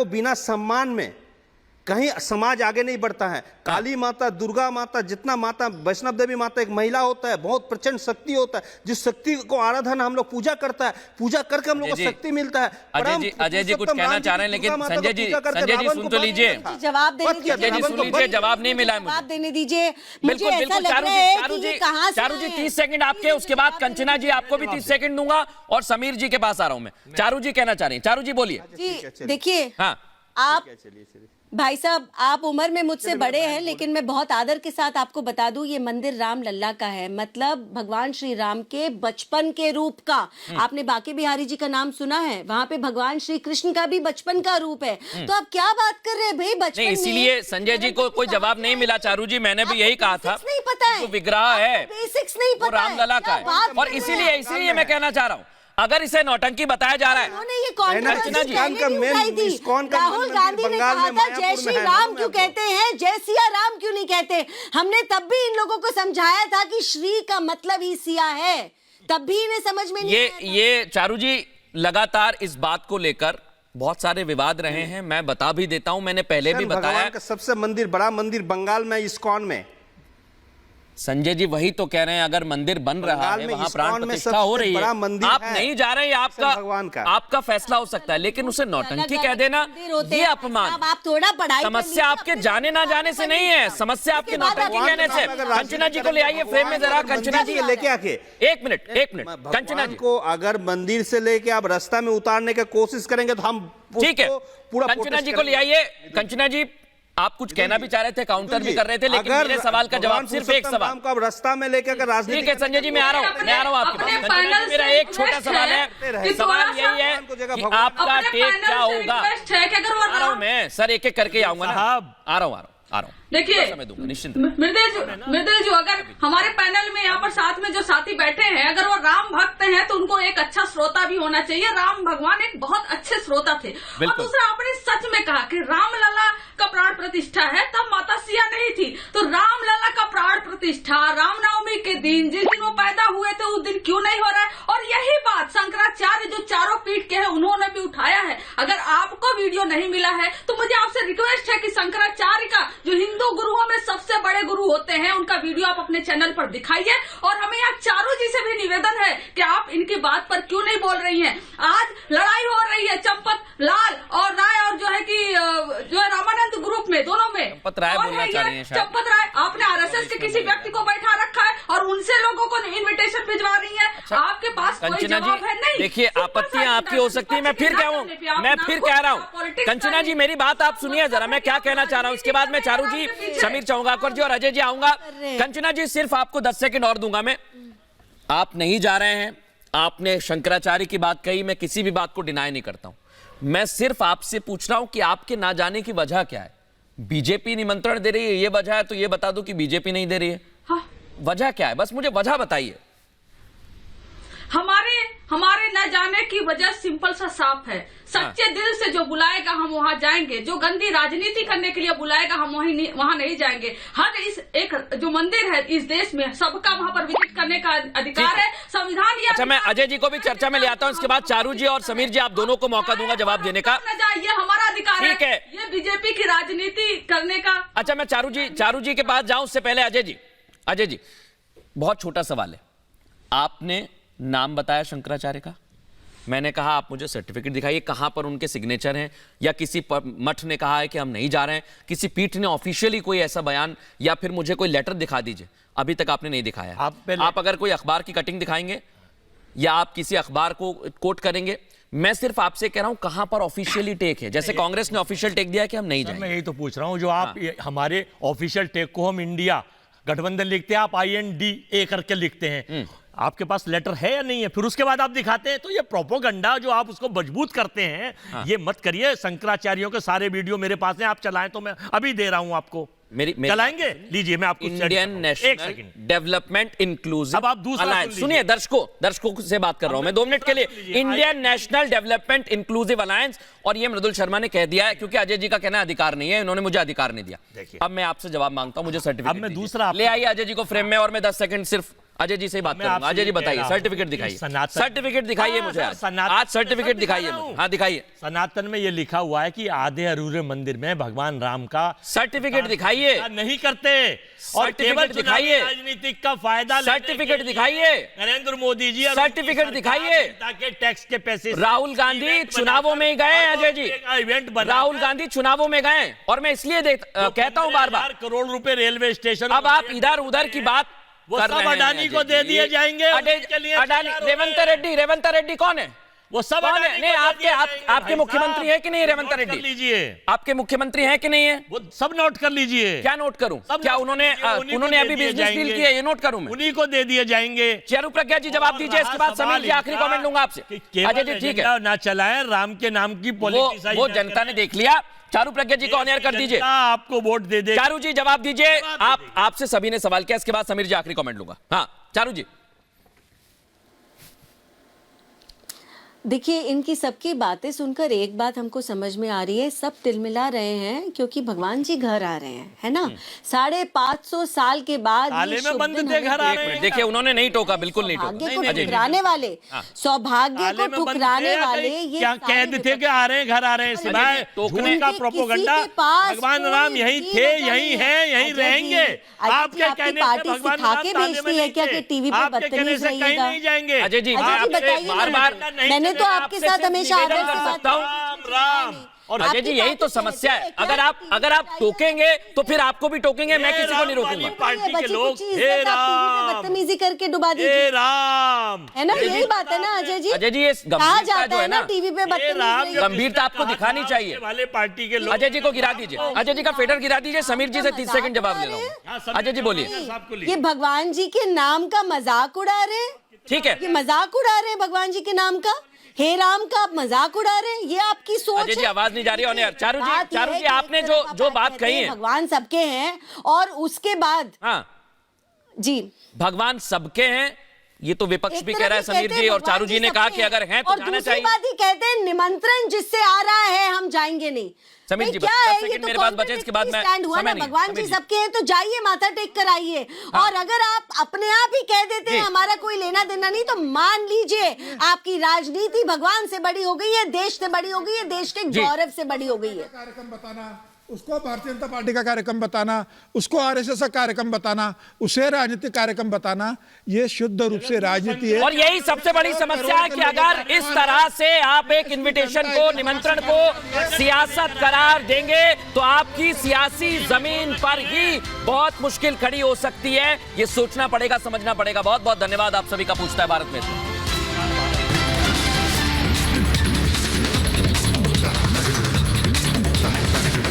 को बिना सम्मान में कहीं समाज आगे नहीं बढ़ता है। काली माता, दुर्गा माता, जितना माता, वैष्णव देवी माता एक महिला होता है, बहुत प्रचंड शक्ति होता है, जिस शक्ति को आराधन हम लोग पूजा करता है, पूजा करके हम लोग को शक्ति मिलता है। अजय जी कुछ कहना चाह रहे हैं, लेकिन संजय जी सुन तो लीजिए, जवाब देने दीजिए, सुन लीजिए, जवाब नहीं मिला है मुझे, जवाब देने दीजिए। बिल्कुल बिल्कुल। चारू जी 30 सेकंड आपके, उसके बाद कंचना जी आपको भी 30 सेकंड दूंगा और समीर जी के पास आ रहा हूं मैं। चारू जी कहना चाह रही हैं, चारू जी बोलिए। जी देखिए, हाँ आप भाई साहब, आप उम्र में मुझसे बड़े हैं, लेकिन मैं बहुत आदर के साथ आपको बता दूं, ये मंदिर राम लल्ला का है, मतलब भगवान श्री राम के बचपन के रूप का। आपने बांके बिहारी जी का नाम सुना है, वहाँ पे भगवान श्री कृष्ण का भी बचपन का रूप है। तो आप क्या बात कर रहे हैं भाई, बचपन नहीं, इसीलिए संजय जी को कोई जवाब नहीं मिला। चारू जी मैंने भी यही कहा था, नहीं पता है, जो विग्रह है बेसिक्स नहीं पता, राम लला का है, और इसीलिए मैं कहना चाह रहा हूँ, अगर इसे नौटंकी बताया जा रहा है, राहुल गांधी ने कहा था जय श्री राम क्यों कहते हैं, जय सिया राम क्यों नहीं कहते। हमने तब भी इन लोगों को समझाया था कि श्री का मतलब ही सिया है, तब भी इन्हें समझ में नहीं आया। ये चारू जी लगातार इस बात को लेकर बहुत सारे विवाद रहे हैं, मैं बता भी देता हूं, मैंने पहले भी बताया। सबसे बड़ा मंदिर बंगाल में इस्कॉन में। संजय जी वही तो कह रहे हैं, अगर मंदिर बन रहा है, वहां प्राण प्रतिष्ठा हो रही है, आप नहीं जा रहे, आपका फैसला हो सकता है, लेकिन उसे नौटंकी कह देना ये अपमान। आप थोड़ा पढ़ाई, समस्या आपके जाने ना जाने से नहीं है, समस्या आपके नौटंकी कहने से। कंचना जी को ले आइए फ्रेम में जरा। कंचना जी लेके आके एक मिनट कंचना जी को अगर मंदिर से लेके आप रास्ता में उतारने की कोशिश करेंगे तो हम ठीक है। कंचना जी को ले आइए। कंचना जी आप कुछ कहना भी चाह रहे थे, काउंटर भी कर रहे थे, लेकिन मेरे सवाल का जवाब सिर्फ एक सवाल को रास्ता में लेकर राजनीति। ठीक है संजय जी, मैं आ रहा हूँ आपके पास। मेरा एक छोटा सवाल है, सवाल यही है कि आपका टेक क्या होगा। आ रहा हूँ मैं सर, एक एक करके आऊंगा ना, आ रहा हूँ। देखिए मृदुल जी, अगर हमारे पैनल में यहाँ पर साथ में जो साथी बैठे हैं, अगर वो राम भक्त हैं तो उनको एक अच्छा श्रोता भी होना चाहिए। राम भगवान एक बहुत अच्छे श्रोता थे। और दूसरा, आपने सच में कहा कि राम लला का प्राण प्रतिष्ठा है, तब माता सिया नहीं थी, तो राम लला का प्राण प्रतिष्ठा रामनवमी के दिन, जिस दिन वो पैदा हुए थे, उस दिन क्यों नहीं हो रहा है। और यही बात शंकराचार्य जो चारों पीठ के हैं, उन्होंने भी उठाया है। अगर आपको वीडियो नहीं मिला है तो मुझे आपसे रिक्वेस्ट है कि शंकराचार्य का, जो हिंदू गुरुओं में सबसे बड़े गुरु होते हैं, उनका वीडियो आप अपने चैनल पर दिखाइए। और हमें यहाँ चारू जी से भी निवेदन है कि आप इनकी बात पर क्यों नहीं बोल रही हैं। आज लड़ाई हो रही है चंपत लाल और राय, और जो है रामानंद ग्रुप में, दोनों में चंपत राय बोलना चाह रही हैं। चंपत राय, आपने आरएसएस के किसी व्यक्ति को बैठा रखा है और उनसे लोगों को इन्विटेशन भिजवा रही है। आपके पास कोई जवाब है नहीं। देखिए, आपत्तियां आपकी हो सकती है, मैं फिर कह रहा हूँ। कंचना जी मेरी बात आप सुनिए जरा, मैं क्या कहना चाह रहा हूँ, इसके बाद मैं चारू जी, समीर चौंगाकर जी और अजय जी आऊंगा। कंचना जी सिर्फ आपको 10 सेकंड और दूंगा मैं। आप नहीं जा रहे हैं, आपने शंकराचार्य की बात कही, मैं किसी भी बात को डिनाई नहीं करता हूं। मैं सिर्फ आपसे पूछ रहा हूं कि आपके ना जाने की वजह क्या है। बीजेपी निमंत्रण दे रही है, ये वजह है, तो ये बता दो कि बीजेपी नहीं दे रही है। हाँ। वजह क्या है, बस मुझे वजह बताइए। हमारे न जाने की वजह सिंपल सा साफ है, सच्चे दिल से जो बुलाएगा हम वहां जाएंगे, जो गंदी राजनीति करने के लिए बुलाएगा हम वहां नहीं जाएंगे। हर इस एक जो मंदिर है इस देश में, सबका वहां पर विजिट करने का अधिकार है, संविधान। अच्छा, मैं अजय जी को भी चर्चा में ले आता हूं, इसके बाद चारू जी और समीर जी, आप दोनों को मौका दूंगा जवाब देने का। ये हमारा अधिकार ठीक है, ये बीजेपी की राजनीति करने का। अच्छा, मैं चारू जी के पास जाऊं उससे पहले अजय जी बहुत छोटा सवाल है। आपने नाम बताया शंकराचार्य का, मैंने कहा आप मुझे सर्टिफिकेट दिखाइए, कहां पर उनके सिग्नेचर हैं, या किसी मठ ने कहा है कि हम नहीं जा रहे हैं, किसी पीठ ने ऑफिशियली कोई ऐसा बयान, या फिर मुझे कोई लेटर दिखा दीजिए। अभी तक आपने नहीं दिखाया। आप अगर कोई अखबार की कटिंग दिखाएंगे या आप किसी अखबार को कोट करेंगे, मैं सिर्फ आपसे कह रहा हूं कहां पर ऑफिशियली टेक है। जैसे कांग्रेस ने ऑफिशियल टेक दिया कि हम नहीं जाएंगे। मैं यही तो पूछ रहा हूं, जो आप हमारे ऑफिशियल टेक को हम इंडिया गठबंधन लिखते हैं, आप INDA करके लिखते हैं, आपके पास लेटर है या नहीं है, फिर उसके बाद आप दिखाते हैं। तो ये प्रोपोगंडा जो आप उसको मजबूत करते हैं, ये मत करिए। शंकराचार्यों के सारे वीडियो मेरे पास हैं, आप चलाएं तो मैं अभी दे रहा हूं आपको। चलाएंगे, लीजिए मैं आपको। इंडियन नेशनल डेवलपमेंट इंक्लूसिव, अब आप दूसरा सुनिए, दर्शकों से बात कर रहा हूं मैं 2 मिनट के लिए। Indian national development inclusive alliance, और ये मृदुल शर्मा ने कह दिया है, क्योंकि अजय जी का कहना अधिकार नहीं है, इन्होंने मुझे अधिकार नहीं दिया। अब मैं आपसे जवाब मांगता हूं, मुझे सर्टिफिकेट अब मैं दूसरा ले आइए अजय जी को फ्रेम में, और मैं 10 सेकंड सिर्फ अजय जी से ही बात मैं करूंगा। आपसे अजय जी ये कह बताइए, रहा हूं सर्टिफिकेट कि दिखाइए, सनातन- सर्टिफिकेट दिखाइए हाँ, मुझे आज। सनातन- आज सर्टिफिकेट सब दिखाइए दिखा रहा मुझे। हूं। हाँ दिखाइए, सनातन में ये लिखा हुआ है कि आधे अधूरे मंदिर में भगवान राम का सर्टिफिकेट दिखाइए, नहीं करते और सर्टिफिकेट केवल चुनावी दिखाइए। राजनीतिक का फायदा लेने सर्टिफिकेट के लिए दिखाइए। नरेंद्र मोदी जी और सर्टिफिकेट उनकी दिखाइए। सरकार जनता के टैक्स के पैसे से राहुल गांधी इवेंट चुनावों में ही गए हैं अजय जी। इवेंट बना राहुल गांधी चुनावों में गए और मैं इसलिए कहता हूं बार बार, करोड़ रुपए रेलवे स्टेशन अब आप इधर उधर की बात वो कर सब रहे हैं अडानी को अजय दे जी। दिए जाएंगे, उनके लिए अडानी, तैयार हो रेवंत गए। रेड्डी कौन है? वो सब कौन है? अडानी नहीं, को दे आपके दिए जाएंगे। आपके भाई मुख्यमंत्री साहब, है कि नहीं रेवंत नोट कर रेड्डी? लीजिए, आपके मुख्यमंत्री है कि नहीं है? वो सब नोट कर लीजिए। क्या नोट करूं? सब क्या नोट उन्होंने कर लीजिए, उन्हीं को उन्होंने दे अभी दिए बिजनेस डील जाएंगे। किया, ये नोट करूं मैं? उन्हीं को दे दिए जाएंगे। चारू प्रज्ञा जी जवाब दीजिए, इसके बाद समीर जी आखिरी कमेंट लूंगा आपसे। अजय जी ठीक है, ना चलाएं राम के नाम की पॉलिटिक्स। वो जनता ने देख लिया। चारू प्रज्ञा जी को ऑन एयर कर दीजिए। आपको वोट दे दे। चारू जी जवाब दीजिए। आपसे सभी ने सवाल किया, इसके बाद समीर जी आखिरी कमेंट लूंगा। हाँ चारू जी। देखिए, इनकी सबकी बातें सुनकर एक बात हमको समझ में आ रही है, सब तिलमिला रहे हैं क्योंकि भगवान जी घर आ रहे हैं, है ना? 550 साल के बाद ताले ये में शुभ बंद दिन थे हमें घर आ रहे हैं। देखिए उन्होंने नहीं टोका, बिल्कुल नहीं सौभाग्य टोका। को अजय जी। ठुकराने वाले, सौभाग्य ताले को में बंद ठुकराने थे या वाले कहीं ये क्या सारे कैद थे कि आ रहे हैं घर आ रहे हैं? सिवाय टोकने झूठ का किसी प्रोपोगंडा। के पास भगवान कोई राम यहीं भी थे, वजह यहीं नहीं हैं, यहीं अजय जी, रहेंगे। अजय जी, आपके आपकी कहने से पार्टी भगवान सिखा राम के ताले भेजती में है नहीं क्या थे। कि टीवी पे आपके कहने बदतमीज से कहीं रहिएगा? नहीं जाएंगे। अजय जी, अजय जी आपसे बताइए ना बार-बार मुझे। मैंने तो आपके आपसे साथ सिर्फ हमेशा निवेदन आदर कर से सकता हूं। बात राम और आपकी अजय जी यही तो पार्टी समस्या है। कहती है अगर आप टोकेंगे तो फिर आपको भी टोकेंगे, मैं किसी को नहीं रोकूंगा। पार्टी के बच्ची लोग, कुछ चीज़ हे आप टीवी पे राम, बदतमीजी करके डुबा हे दीजिए, राम, है ना? यही बात है ना अजय जी? अजय जी, ये कहा गंभीरता जाता जो है है ना ना, टीवी पे हे राम, बदतमीजी गंभीरता आपको दिखानी चाहिए। वाले पार्टी के लोग अजय जी को गिरा दीजिए, अजय जी का फेडर गिरा दीजिए। समीर जी से 30 सेकंड जवाब ले रहा हूं। अजय जी बोलिए। ये भगवान जी के नाम का मजाक उड़ा रहे हैं, ठीक है ये मजाक उड़ा रहे हैं भगवान जी के नाम का, हे राम का आप मजाक उड़ा रहे हैं, ये आपकी सोच अजय जी है। आवाज नहीं जा रही है। चारू बात जी, ये चारू है जी कि आपने एक तरफ जो आप बात कहते कही हैं है, भगवान सबके हैं और उसके बाद हाँ जी भगवान सबके हैं, ये तो विपक्ष एक भी तरफ कह रहा है। ये समीर कहते जी हैं और चारू भगवान जी ने कहा सबके कि अगर हैं तो और जाना दूसरी चाहिए। बात ही कहते हैं निमंत्रण जिससे आ रहा है हम जाएंगे नहीं। समीर भाई जी, क्या बस 10 है ये? सेकंड तो मेरे पास बचे, इसके बाद मैं स्टैंड हुआ समय ना, नहीं है। भगवान समीर जी जी। सबके हैं तो जाइए माथा टेक कर आइए। और अगर आप अपने आप ही कह देते हैं जी। हमारा कोई लेना देना नहीं, तो मान लीजिए आपकी राजनीति भगवान से बड़ी हो गई है, देश से बड़ी हो गई है, देश के जी। गौरव से बड़ी हो गई है। कार्यक्रम बताना, उसको भारतीय जनता पार्टी का कार्यक्रम बताना, उसको आरएसएस का कार्यक्रम बताना, उसे राजनीतिक कार्यक्रम बताना, ये शुद्ध रूप से राजनीति है। और यही सबसे बड़ी समस्या है कि अगर इस तरह से आप एक इनविटेशन को, निमंत्रण को सियासत करार देंगे तो आपकी सियासी जमीन पर ही बहुत मुश्किल खड़ी हो सकती है। ये सोचना पड़ेगा, समझना पड़ेगा। बहुत बहुत धन्यवाद आप सभी का। पूछता है भारत में।